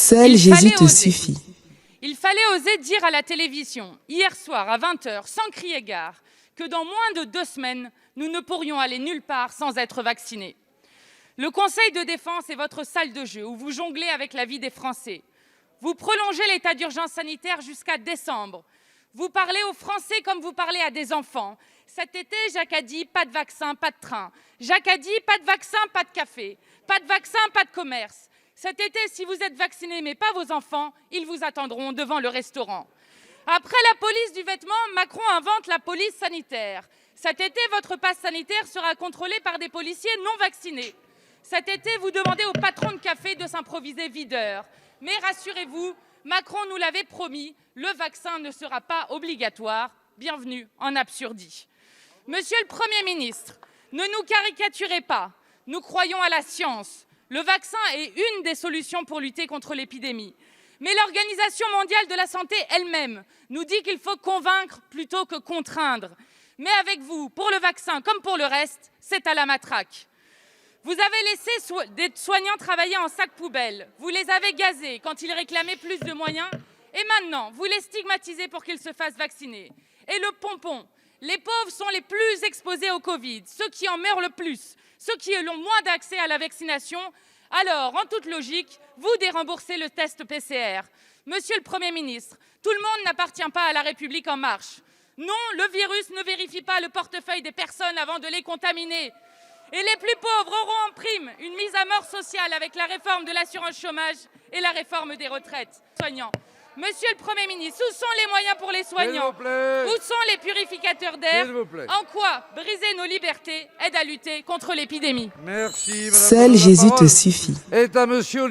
Seul Jésus te suffit. Il fallait oser dire à la télévision, hier soir à 20h, sans crier gare, que dans moins de 2 semaines, nous ne pourrions aller nulle part sans être vaccinés. Le Conseil de défense est votre salle de jeu où vous jonglez avec la vie des Français. Vous prolongez l'état d'urgence sanitaire jusqu'à décembre. Vous parlez aux Français comme vous parlez à des enfants. Cet été, Jacques a dit pas de vaccin, pas de train. Jacques a dit pas de vaccin, pas de café. Pas de vaccin, pas de commerce. Cet été, si vous êtes vaccinés mais pas vos enfants, ils vous attendront devant le restaurant. Après la police du vêtement, Macron invente la police sanitaire. Cet été, votre passe sanitaire sera contrôlé par des policiers non vaccinés. Cet été, vous demandez au patron de café de s'improviser videur. Mais rassurez-vous, Macron nous l'avait promis, le vaccin ne sera pas obligatoire. Bienvenue en Absurdie. Monsieur le Premier ministre, ne nous caricaturez pas. Nous croyons à la science. Le vaccin est une des solutions pour lutter contre l'épidémie. Mais l'Organisation mondiale de la santé elle-même nous dit qu'il faut convaincre plutôt que contraindre. Mais avec vous, pour le vaccin comme pour le reste, c'est à la matraque. Vous avez laissé des soignants travailler en sac poubelle. Vous les avez gazés quand ils réclamaient plus de moyens. Et maintenant, vous les stigmatisez pour qu'ils se fassent vacciner. Et le pompon, les pauvres sont les plus exposés au Covid, ceux qui en meurent le plus, ceux qui ont moins d'accès à la vaccination. Alors, en toute logique, vous déremboursez le test PCR. Monsieur le Premier ministre, tout le monde n'appartient pas à la République en marche. Non, le virus ne vérifie pas le portefeuille des personnes avant de les contaminer. Et les plus pauvres auront en prime une mise à mort sociale avec la réforme de l'assurance chômage et la réforme des retraites. Soignants. Monsieur le Premier ministre, où sont les moyens pour les soignants? Où sont les purificateurs d'air? En quoi briser nos libertés aide à lutter contre l'épidémie? Merci, Madame. Seul Jésus te suffit. Est à Monsieur